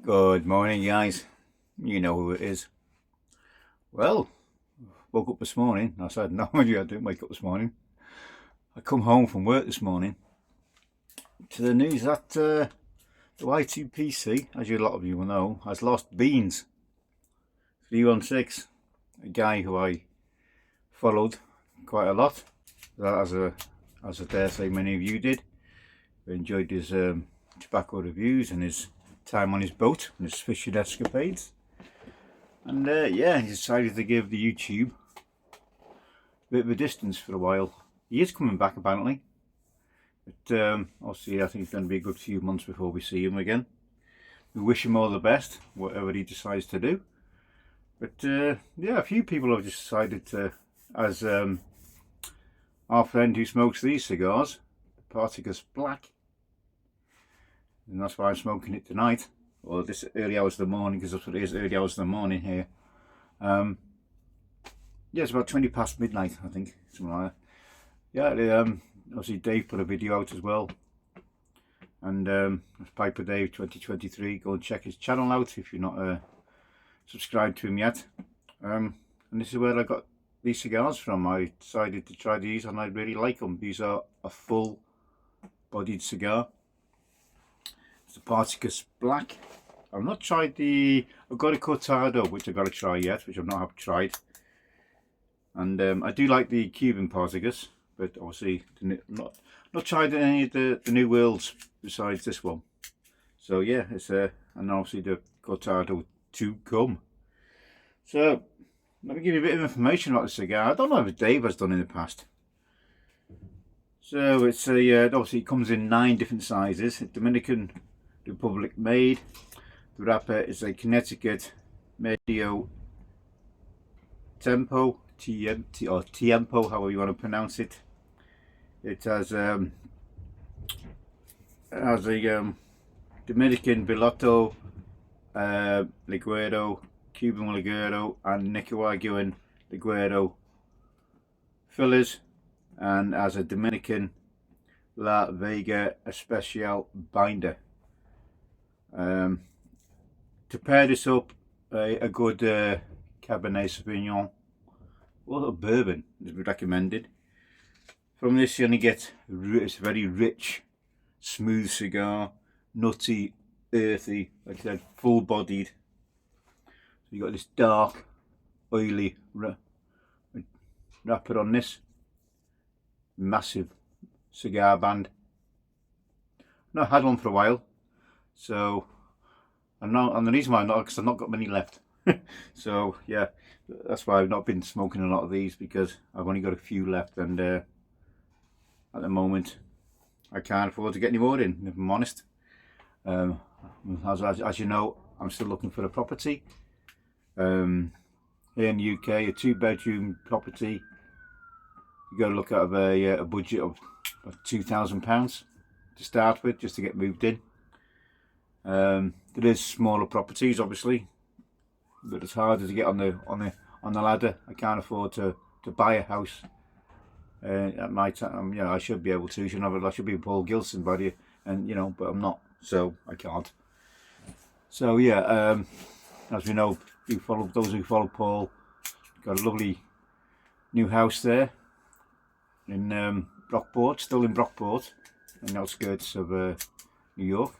Good morning, guys. You know who it is. Well, woke up this morning. I said, no, I didn't wake up this morning. I come home from work this morning to the news that the Y2PC, as a lot of you will know, has lost Beans 316, a guy who I followed quite a lot, as I dare say many of you did. I enjoyed his tobacco reviews and his time on his boat and his fishing escapades. And yeah, he decided to give the YouTube a bit of a distance for a while. He is coming back apparently, but obviously I think it's going to be a good few months before we see him again. We wish him all the best, whatever he decides to do. But yeah, a few people have decided to, as our friend who smokes these cigars, Partagas Black, and that's why I'm smoking it tonight, or this early hours of the morning, because that's what it is, early hours of the morning here. Yeah, it's about 20 past midnight, I think, something like that. Yeah, obviously Dave put a video out as well, and it's Piper Dave2023. Go and check his channel out if you're not subscribed to him yet. And this is where I got these cigars from. I decided to try these and I really like them. These are a full bodied cigar. It's the Partagas Black. I've not tried I've got a Cortado which I've got to try yet, which I've not tried. And I do like the Cuban Partagas, but obviously not tried any of the New Worlds besides this one. So yeah, it's and obviously the Cortado to come. So let me give you a bit of information about the cigar. I don't know if Dave has done in the past. So it's obviously it comes in 9 different sizes. It's Dominican Republic made. The wrapper is a Connecticut Medio Tempo, or Tiempo, however you want to pronounce it. It has a Dominican Biloto, Liguero, Cuban Liguero, and Nicaraguan Liguero fillers, and as a Dominican La Vega Especial binder. To pair this up, a good Cabernet Sauvignon or a bourbon is recommended. From this you only get it's very rich, smooth cigar, nutty, earthy, like I said, full bodied. So you got this dark, oily wrapper on this. Massive cigar band. Not had one for a while, so and the reason why I'm not, because I've not got many left. So yeah, that's why I've not been smoking a lot of these, because I've only got a few left, and at the moment I can't afford to get any more in, if I'm honest. As you know, I'm still looking for a property. Here in the UK, a 2-bedroom property, you got to look at a budget of about £2,000 to start with, just to get moved in. There is smaller properties, obviously, but it's harder to get on the ladder. I can't afford to buy a house at my time. You know, I should be able to. I should be Paul Gilson, buddy, and you know, but I'm not, so I can't. So yeah, as we know, those who follow Paul, got a lovely new house there in Brockport, still in Brockport, in the outskirts of New York.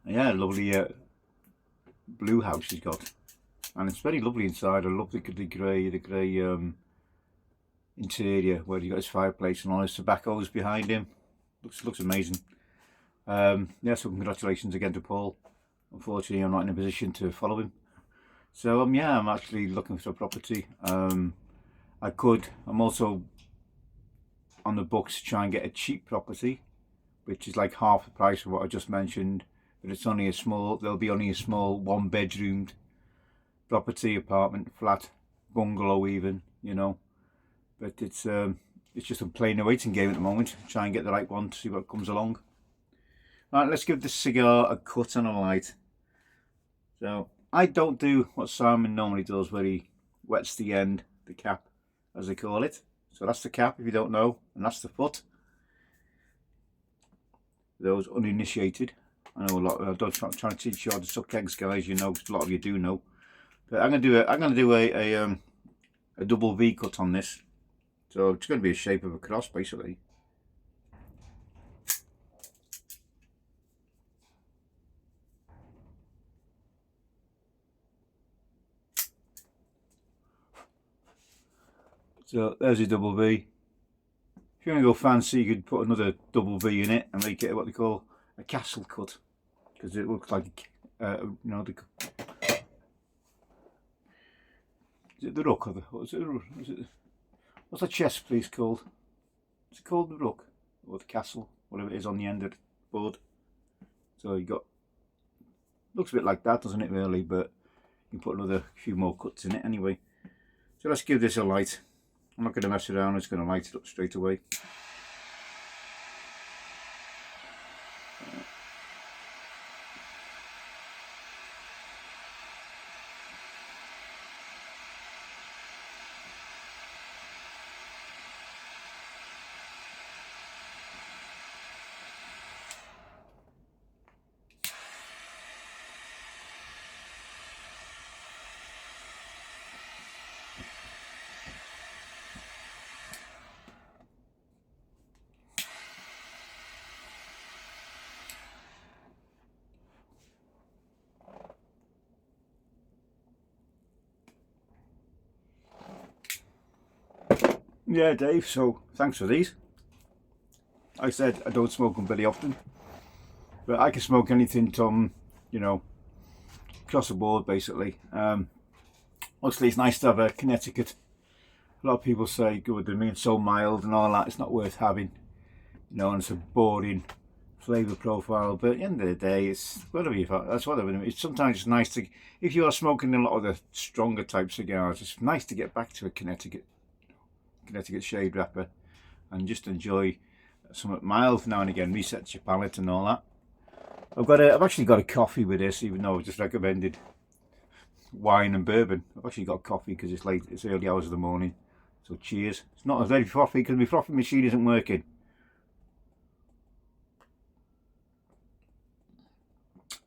Yeah, lovely blue house he's got, and it's very lovely inside. I love the grey interior where he got his fireplace and all his tobaccos behind him. Looks amazing. Yeah, so congratulations again to Paul. Unfortunately, I'm not in a position to follow him. So yeah, I'm actually looking for a property. I'm also on the books to try and get a cheap property, which is like half the price of what I just mentioned. But it's only there'll be only a small 1-bedroomed property, apartment, flat, bungalow even, you know. But it's just a plain waiting game at the moment. Try and get the right one to see what comes along. Right, let's give this cigar a cut and a light. So I don't do what Simon normally does, where he wets the end, the cap, as they call it. So that's the cap, if you don't know, and that's the foot. Those uninitiated. I know a lot. I'm trying to teach you how to suck eggs, guys. You know, a lot of you do know. But I'm gonna do a double V cut on this. So it's going to be a shape of a cross, basically. So there's a double V. If you want to go fancy, you could put another double V in it and make it what they call a castle cut, because it looks like, you know, is it the rook or the, what is it, what's the chess piece called? Is it called the rook or the castle, whatever it is on the end of the board? So you got, looks a bit like that, doesn't it, really? But you can put another few more cuts in it anyway. So let's give this a light. I'm not going to mess around, I'm just going to light it up straight away. Yeah, Dave, so thanks for these. Like I said, I don't smoke them very often, but I can smoke anything from, you know, across the board, basically. Obviously, it's nice to have a Connecticut. A lot of people say, good, they're being so mild and all that, it's not worth having, you know, and it's a boring flavour profile. But at the end of the day, it's whatever you've had, that's whatever. It's sometimes it's nice to, if you are smoking a lot of the stronger type cigars, it's nice to get back to a Connecticut shade wrapper and just enjoy something mild now and again, resets your palate and all that. I've actually got a coffee with this, even though I've just recommended wine and bourbon. I've actually got coffee because it's late, it's early hours of the morning. So cheers. It's not a very frothy because my frothy machine isn't working.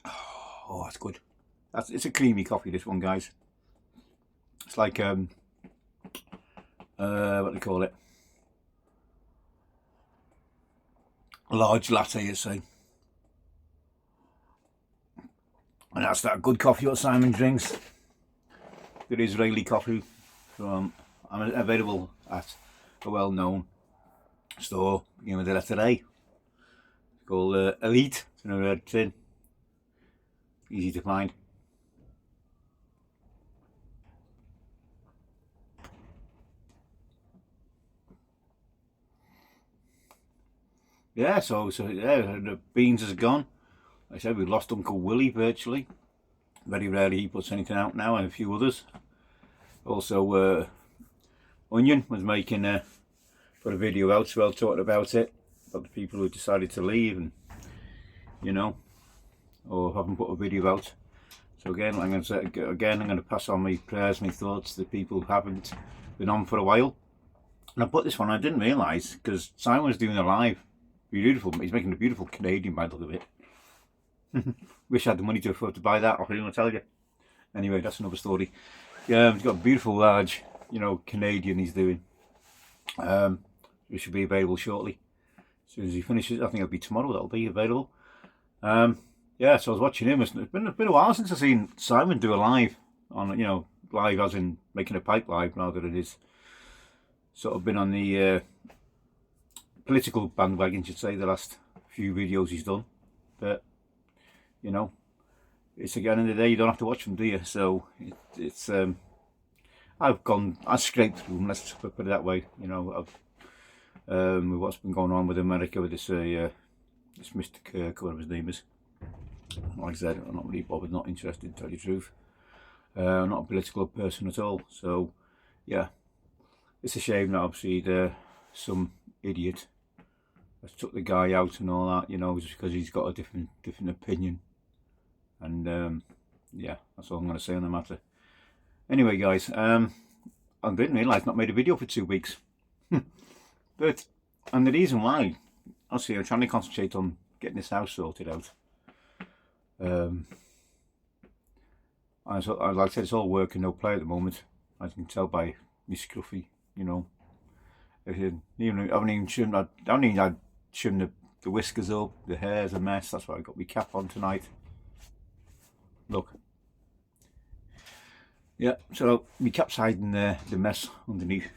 Oh, that's good. It's a creamy coffee, this one, guys. It's like what do you call it? A large latte, you say. And that's that good coffee what Simon drinks. Good Israeli coffee from available at a well-known store beginning with the letter A. It's called Elite. It's in a red tin. Easy to find. Yeah, so yeah, the beans is gone. Like I said, we lost Uncle Willie virtually. Very rarely he puts anything out now, and a few others. Also, Onion was making put a video out, well, talking about it, about the people who decided to leave, and you know, or haven't put a video out. So again, I'm going to say, I'm going to pass on my prayers, my thoughts to the people who haven't been on for a while. And I put this one, I didn't realise, because Simon was doing a live. Beautiful, he's making a beautiful Canadian by the look of it. Wish I had the money to afford to buy that, I couldn't even tell you. Anyway, that's another story. Yeah, he's got a beautiful large, you know, Canadian he's doing. It should be available shortly. As soon as he finishes, I think it'll be tomorrow that'll be available. Yeah, so I was watching him. It's been a while since I've seen Simon do a live on, you know, live as in making a pipe live, now that it is sort of been on the political bandwagon, should say, the last few videos he's done. But you know, it's again in the day, you don't have to watch them, do you? So it's I scraped through them, let's put it that way. You know, with what's been going on with America with this this Mr. Kirk, whatever his name is. Like I said, I'm not really bothered, not interested, to tell you the truth. I'm not a political person at all. So yeah, it's a shame that obviously some idiot has took the guy out and all that, you know, just because he's got a different opinion. And yeah, that's all I'm going to say on the matter. Anyway, guys, I didn't realise I've not made a video for 2 weeks. But, and the reason why, obviously I'm trying to concentrate on getting this house sorted out. And so, like I said, it's all work and no play at the moment. As you can tell by my scruffy, you know. I haven't even trimmed. I haven't even had trimmed the whiskers up. The hair's a mess. That's why I got my cap on tonight. Look. Yeah. So my cap's hiding the mess underneath.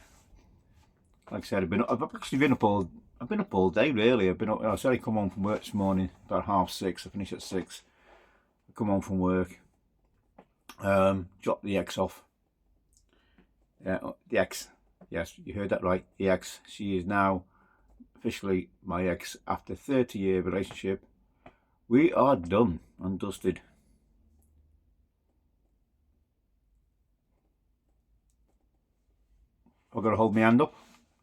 Like I said, I've actually been up all. I've been up all day really. I've been up. I said I come home from work this morning about 6:30. I finish at 6. I come home from work. Drop the ex off. The ex. Yes, you heard that right. The ex. She is now officially my ex after 30-year relationship. We are done and dusted. I've got to hold my hand up.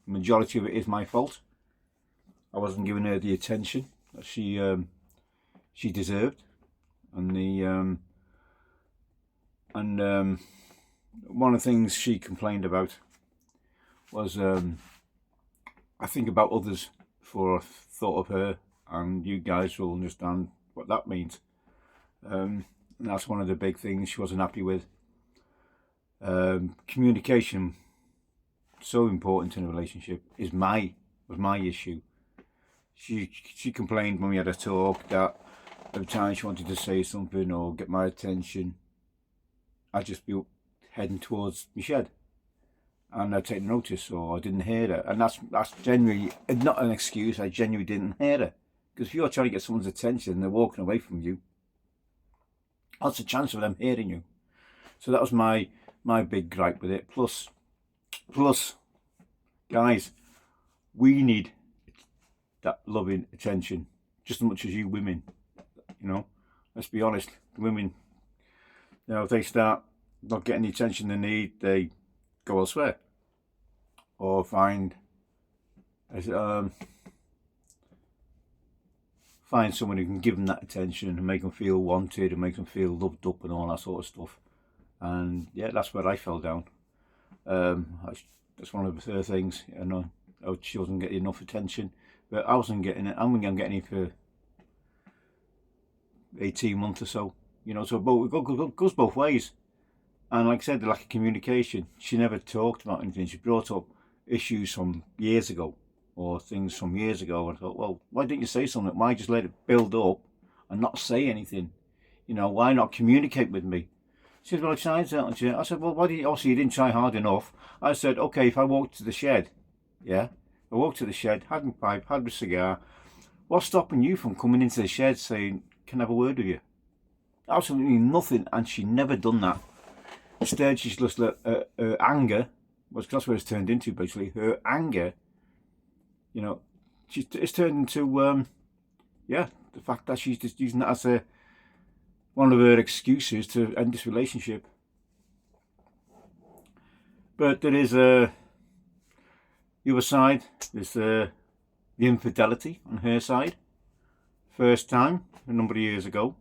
The majority of it is my fault. I wasn't giving her the attention that she deserved, and one of the things she complained about was I think about others before I thought of her, and you guys will understand what that means. And that's one of the big things she wasn't happy with. Communication, so important in a relationship, was my issue. She complained when we had a talk that every time she wanted to say something or get my attention, I'd just be heading towards my shed, and I'd take notice, or I didn't hear her. And that's genuinely not an excuse. I genuinely didn't hear her, because if you're trying to get someone's attention and they're walking away from you, what's the chance of them hearing you? So that was my big gripe with it. Plus, guys, we need that loving attention just as much as you women. You know, let's be honest. The women, you know, if they start not getting the attention they need, they go elsewhere or find someone who can give them that attention and make them feel wanted and make them feel loved up and all that sort of stuff. And yeah, that's where I fell down. That's one of her things. You know, she wasn't getting enough attention, but I wasn't getting it. I'm getting it for 18 months or so. You know, so it goes both ways. And like I said, the lack of communication. She never talked about anything. She brought up issues from years ago or things from years ago. And I thought, well, why didn't you say something? Why just let it build up and not say anything? You know, why not communicate with me? She said, well, I tried that. I said, well, why didn't you? Obviously, you didn't try hard enough. I said, okay, if I walked to the shed, yeah, I walked to the shed, had my pipe, had my cigar, what's stopping you from coming into the shed saying, can I have a word with you? Absolutely nothing, and she never done that. Instead, she's just let her anger, that's what it's turned into basically, her anger, you know, it's turned into, the fact that she's just using that as one of her excuses to end this relationship. But there is the other side, there's the infidelity on her side. First time, a number of years ago.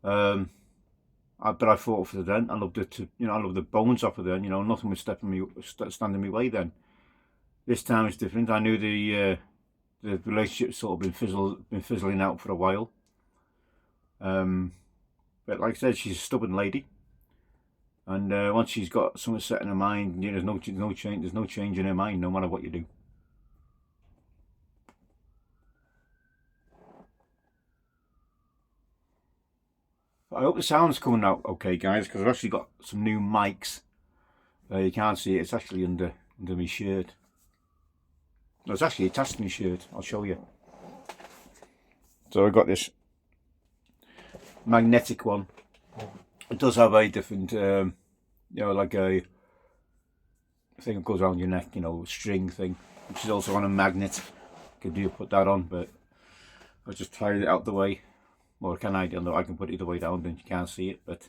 But I fought for her then. I loved it. I loved the bones off her then. You know, nothing was stand in my way then. This time it's different. I knew the relationship's sort of been fizzling out for a while. But like I said, she's a stubborn lady, and once she's got something set in her mind, there's no change. There's no change in her mind, no matter what you do. I hope the sound's coming out okay, guys, because I've actually got some new mics. You can't see it. It's actually under my shirt. No, it's actually attached to my shirt. I'll show you. So I've got this magnetic one. It does have a different, like a thing that goes around your neck, string thing, which is also on a magnet. Could put that on, but I just tied it out the way. Or can I can put it the way down, then you can't see it. But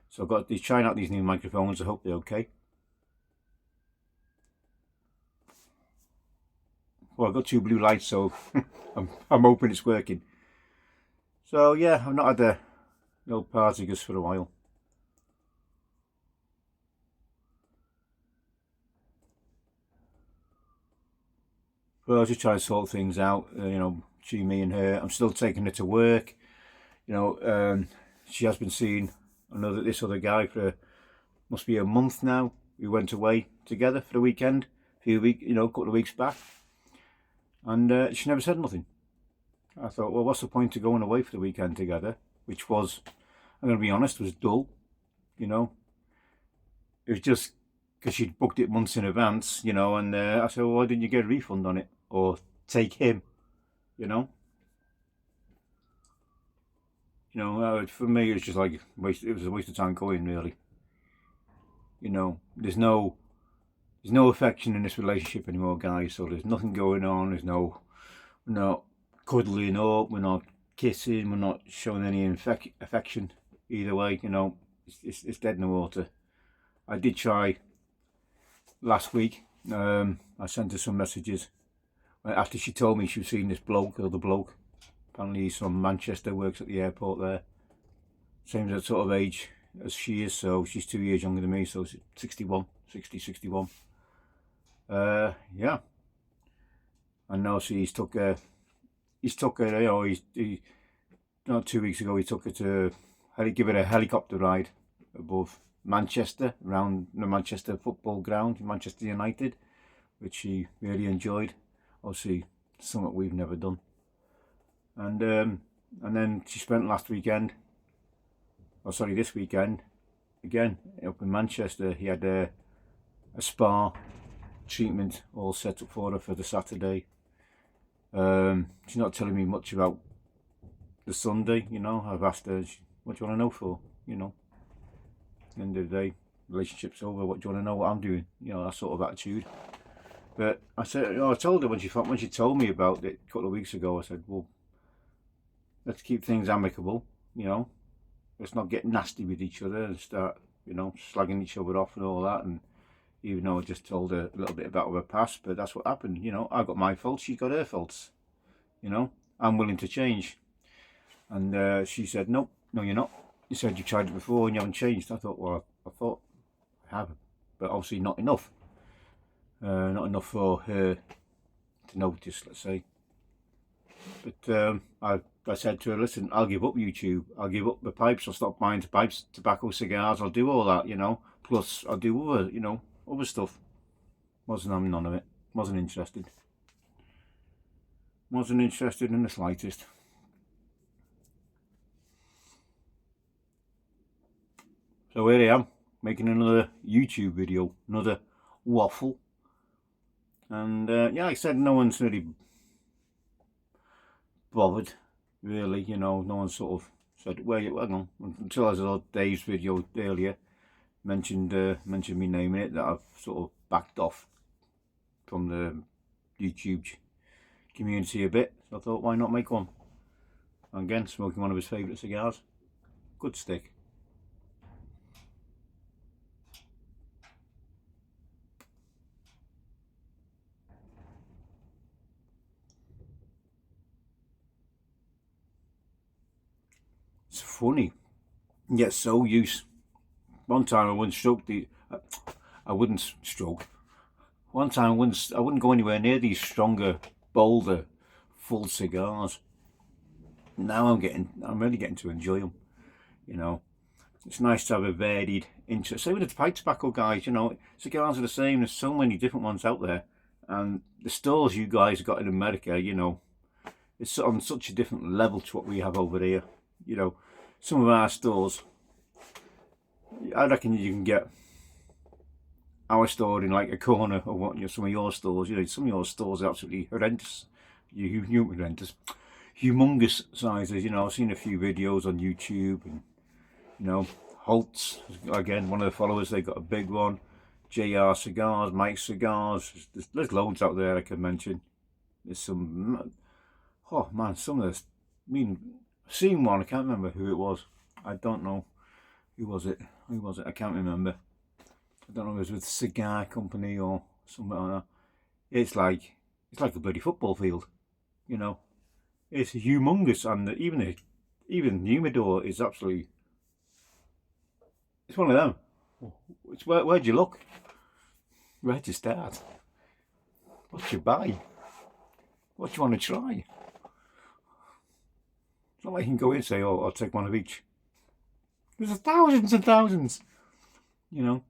so I've got these, trying out these new microphones. I hope they're okay. Well, I've got two blue lights, so I'm hoping it's working. So yeah, I've not had a no particles for a while. But I was just trying to sort things out, between me and her. I'm still taking her to work. You know, she has been seeing this other guy for must be a month now. We went away together for the weekend, a couple of weeks back, and she never said nothing. I thought, well, what's the point of going away for the weekend together? Which was, I'm going to be honest, was dull. You know, it was just because she'd booked it months in advance. You know, and I said, well, why didn't you get a refund on it or take him? You know. For me, it was just like it was a waste of time going, really. You know, there's no affection in this relationship anymore, guys. So there's nothing going on. We're not cuddling up. We're not kissing. We're not showing any affection either way. You know, it's dead in the water. I did try last week. I sent her some messages after she told me she was seeing this bloke, or the bloke. Apparently he's from Manchester, works at the airport there. Same sort of age as she is, so she's 2 years younger than me, so 61. Yeah. And now he's took her, not 2 weeks ago, he took her to give her a helicopter ride above Manchester, around the Manchester football ground, Manchester United, which she really enjoyed. Obviously, something we've never done. And then she spent this weekend again up in Manchester. He had a spa treatment all set up for her for the Saturday. She's not telling me much about the Sunday. You know, I've asked her, what do you want to know for? You know, at the end of the day, relationship's over. What do you want to know what I'm doing? You know, that sort of attitude. But I said, I told her when she told me about it a couple of weeks ago, I said, well, let's keep things amicable, you know. Let's not get nasty with each other and start, you know, slagging each other off and all that. And even though I just told her a little bit about her past, but that's what happened, you know. I got my faults, she got her faults, you know. I'm willing to change. And she said, no, you're not. You said you tried it before and you haven't changed. I thought, well, I thought I have, but obviously not enough. Not enough for her to notice, let's say. But I said to her, listen, I'll give up YouTube. I'll give up the pipes. I'll stop buying pipes, tobacco, cigars. I'll do all that, you know. Plus, I'll do other stuff. Wasn't having none of it. Wasn't interested. Wasn't interested in the slightest. So here I am, making another YouTube video, another waffle. And yeah, like I said, no one's really bothered, really, you know. No one sort of said, well, until I saw Dave's video earlier, mentioned me naming it, that I've sort of backed off from the YouTube community a bit. So I thought, why not make one? And again, smoking one of his favourite cigars. Good stick. It's funny, yet so used. One time I wouldn't stroke One time I wouldn't go anywhere near these stronger, bolder, full cigars. Now I'm really getting to enjoy them. You know, it's nice to have a varied interest. Same with the pipe tobacco guys. You know, cigars are the same. There's so many different ones out there, and the stores you guys got in America, you know, it's on such a different level to what we have over here. You know, some of our stores, I reckon you can get our store in like a corner of what, you know, some of your stores. You know, some of your stores are absolutely horrendous. Humongous sizes. You know, I've seen a few videos on YouTube, and you know, Holtz, again, one of the followers, they got a big one. JR Cigars, Mike Cigars, there's loads out there I can mention. There's some, oh man, some of this, I mean, I've seen one, I can't remember who it was. I don't know, who was it, I can't remember. I don't know if it was with a cigar company or something like that. It's like a bloody football field, you know. It's humongous, and even the humidor is absolutely, it's one of them. It's where'd you look? Where'd you start? What you buy? What you want to try? It's not like you can go in and say, oh, I'll take one of each. There's thousands and thousands, you know.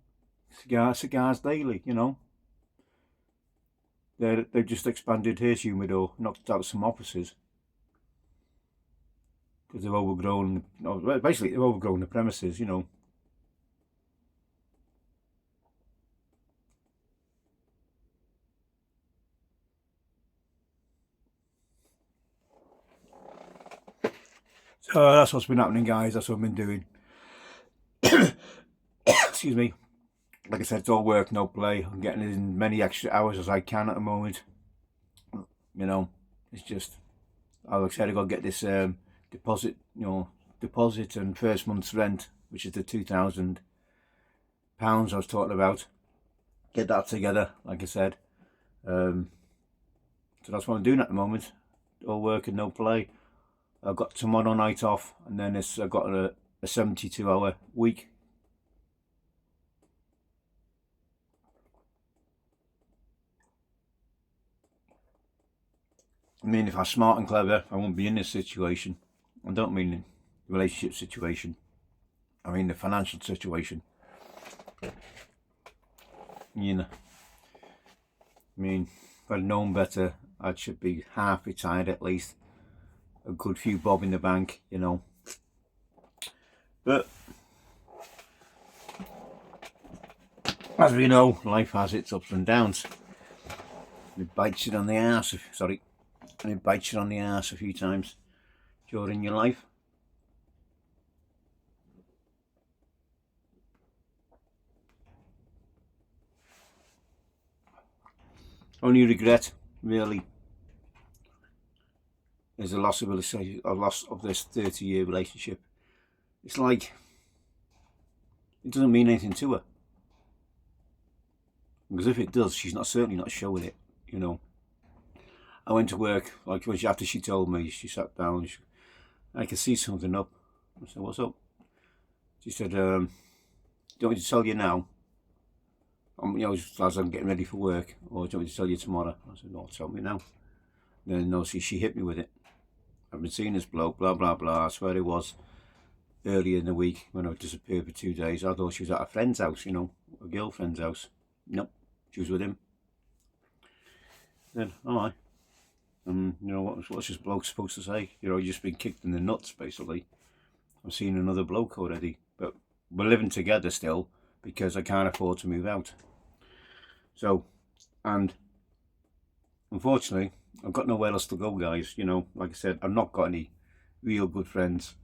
Cigars daily, you know. They've just expanded Here's Humidor, knocked out some offices. Because they've overgrown, basically they've overgrown the premises, you know. So that's what's been happening, guys. That's what I've been doing. Excuse me. Like I said, it's all work, no play. I'm getting as many extra hours as I can at the moment. You know, it's just, like I said, I've got to get this deposit, deposit and first month's rent, which is the £2,000 I was talking about. Get that together, like I said. So that's what I'm doing at the moment. All work and no play. I've got tomorrow night off, and then I've got a 72-hour week. I mean, if I was smart and clever, I wouldn't be in this situation. I don't mean the relationship situation. I mean the financial situation. You know. I mean, if I'd known better, I should be half retired at least. A good few bob in the bank, you know. But as we know, life has its ups and downs. It bites you on the arse. And it bites you on the arse a few times during your life. Only regret, really, is the loss of this 30-year relationship. It's like, it doesn't mean anything to her. Because if it does, she's certainly not showing it, you know. I went to work, like after she told me, she sat down, I could see something up. I said, what's up? She said, do you want me to tell you now? As I'm getting ready for work, or do you want me to tell you tomorrow? I said, no, tell me now. Then no, she hit me with it. I've been seeing this bloke, blah, blah, blah. I swear it was earlier in the week when I disappeared for 2 days. I thought she was at a friend's house, you know, a girlfriend's house. Nope, she was with him. Then, alright. You know, what's this bloke supposed to say? You know, you've just been kicked in the nuts, basically. I've seen another bloke already. But we're living together still because I can't afford to move out. So, and unfortunately, I've got nowhere else to go, guys. You know, like I said, I've not got any real good friends,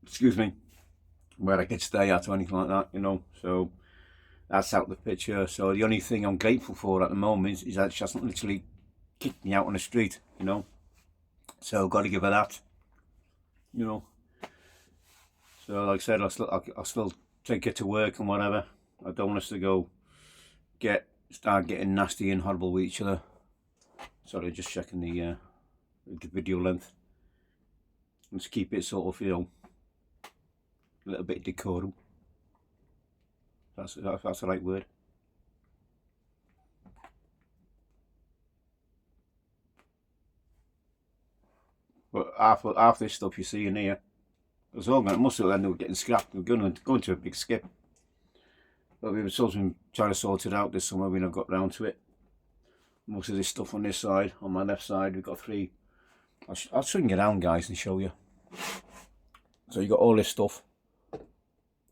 excuse me, where I could stay at or anything like that, you know. So that's out of the picture. So the only thing I'm grateful for at the moment is that she hasn't literally kicked me out on the street, you know. So got to give her that, you know. So like I said, I'll still take her to work and whatever. I don't want us to start getting nasty and horrible with each other. Sorry, just checking the video length. Let's keep it sort of, you know, a little bit decorum. That's the right word. But half this stuff you see in here, it's all must have ended up getting scrapped. We're going to a big skip. But we were sort of trying to sort it out this summer. We never got round to it. Most of this stuff on this side, on my left side, we've got 3. I'll swing it down, guys, and show you. So you got all this stuff.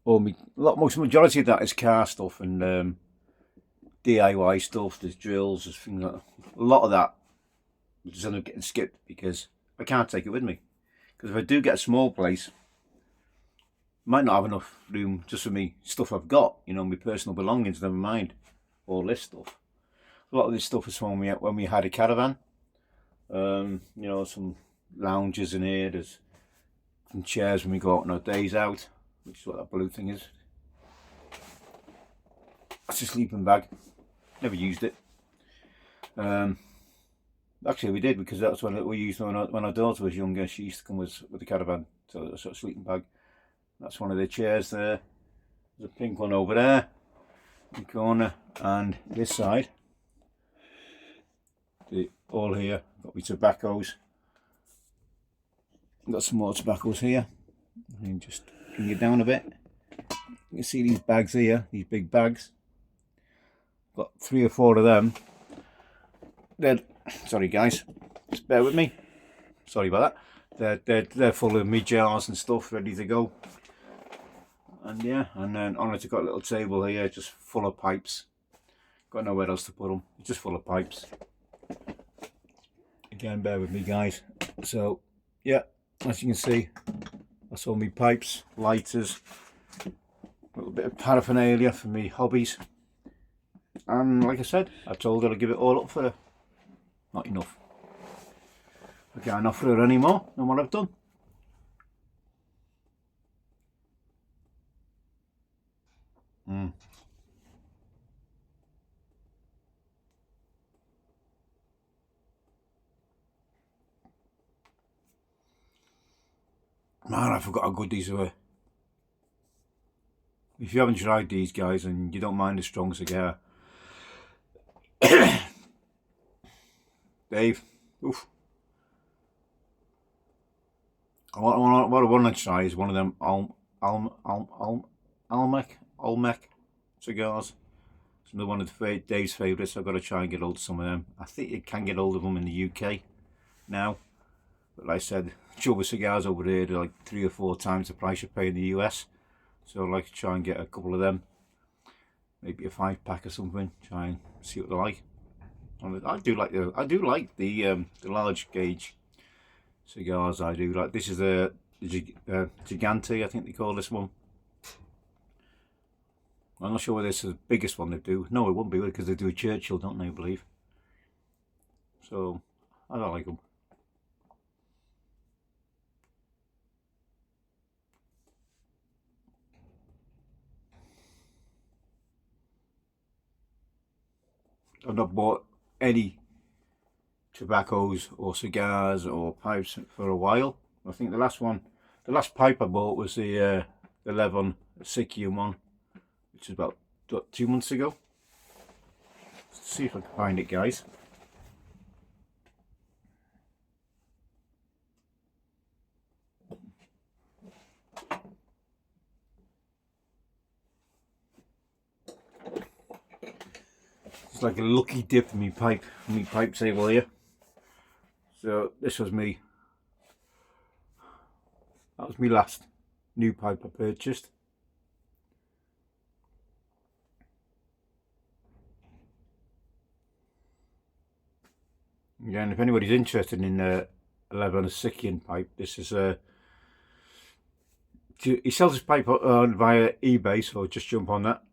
Majority of that is car stuff and DIY stuff. There's drills, there's things like that. A lot of that just end up getting skipped because I can't take it with me. Because if I do get a small place, I might not have enough room just for me stuff I've got, you know, my personal belongings, never mind all this stuff. A lot of this stuff is when we had a caravan. You know, some lounges in here, there's some chairs when we go out on our days out, which is what that blue thing is. That's a sleeping bag. Never used it. Actually we did, because that's what we used when our daughter was younger. She used to come with the caravan, so a sort of sleeping bag. That's one of the chairs there. There's a pink one over there in the corner, and this side, all here, got my tobaccos, Got some more tobaccos here. And just bring it down a bit. You can see these bags here, these big bags. Got 3 or 4 of them. Sorry guys, just bear with me. Sorry about that. They're full of meat jars and stuff ready to go. And yeah, and then on it I've got a little table here just full of pipes. Got nowhere else to put them. It's just full of pipes. Again, bear with me guys. So yeah, as you can see, that's all my pipes, lighters, a little bit of paraphernalia for me hobbies. And like I said, I told her I'd give it all up for her. Not enough. I can't offer her any more than what I've done. Man, I forgot how good these were. If you haven't tried these guys and you don't mind a strong cigar, Dave, oof. What I want to try is one of them Olmec cigars. It's another one of Dave's favourites. I've got to try and get hold of some of them. I think you can get hold of them in the UK now. But like I said, Chubba cigars over there are like 3 or 4 times the price you pay in the US. So I'd like to try and get a couple of them. Maybe a 5-pack or something. Try and see what they're like. I do like the large gauge cigars. I do like. This is the Gigante, I think they call this one. I'm not sure whether this is the biggest one they do. No, it won't be because they do a Churchill, don't they? I believe. So I don't like them. I've not bought any tobaccos or cigars or pipes for a while. I think the last pipe I bought was the Levon Sikium one, which is about 2 months ago. Let's see if I can find it, guys. It's like a lucky dip in me pipe table here. So this was me. That was my last new pipe I purchased. Again, if anybody's interested in a Sikian pipe, this is he sells his pipe via eBay, so just jump on that.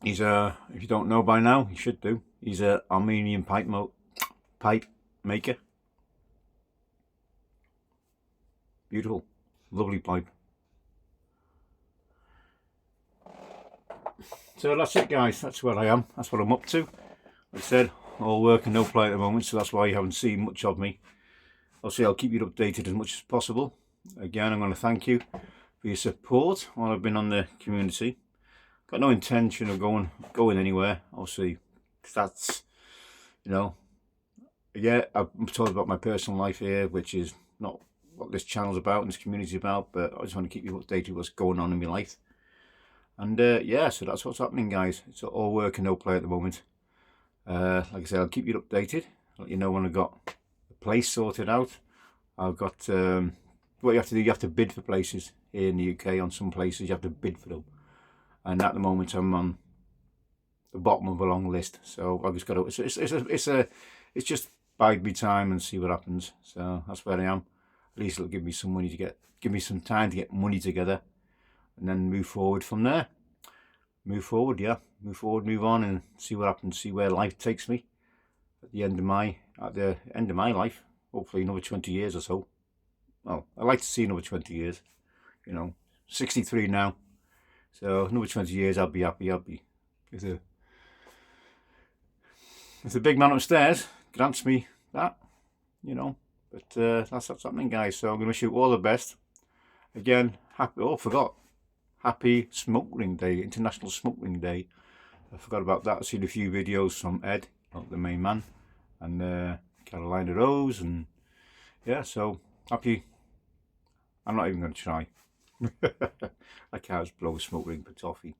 He's if you don't know by now, you should do. He's a Armenian pipe maker. Beautiful, lovely pipe. So that's it, guys. That's where I am. That's what I'm up to. Like I said, all work and no play at the moment, so that's why you haven't seen much of me. Obviously, I'll keep you updated as much as possible. Again, I'm going to thank you for your support while I've been on the community. Got no intention of going anywhere. Obviously, that's, you know, yeah, I'm talking about my personal life here, which is not what this channel's about and this community's about, but I just want to keep you updated with what's going on in my life. And yeah, so that's what's happening, guys. It's all work and no play at the moment. Like I said, I'll keep you updated. I'll let you know when I've got the place sorted out. I've got what you have to do. You have to bid for places here in the UK. On some places, you have to bid for them. And at the moment, I'm on the bottom of a long list. So I've just got to. It's just bide me time and see what happens. So that's where I am. At least it'll give me some money to give me some time to get money together, and then move forward from there. Move forward, yeah. Move forward, move on, and see what happens. See where life takes me at the end of my life. Hopefully another 20 years or so. Well, I'd like to see another 20 years. You know, 63 now. So another 20 years, I'll be happy. I'll be if the big man upstairs grants me that, you know. But that's what's happening, guys. So I'm going to wish you all the best. Again, happy. Oh, I forgot. Happy Smoke Ring Day, International Smoke Ring Day. I forgot about that. I've seen a few videos from Ed, the main man, and Carolina Rose, and yeah. So happy I'm not even going to try. I can't just blow a smoke ring for toffee.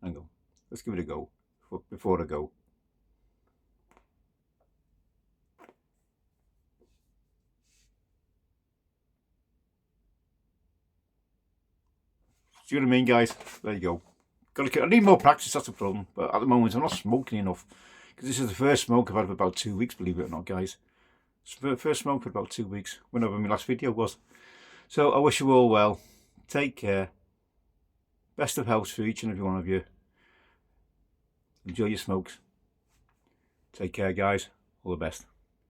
Hang on, let's give it a go before I go. See what I mean, guys? There you go. I need more practice, that's the problem. But at the moment, I'm not smoking enough. Because this is the first smoke I've had for about 2 weeks, believe it or not, guys. It's the first smoke for about 2 weeks, whenever my last video was. So I wish you all well. Take care. Best of health for each and every one of you. Enjoy your smokes. Take care, guys. All the best.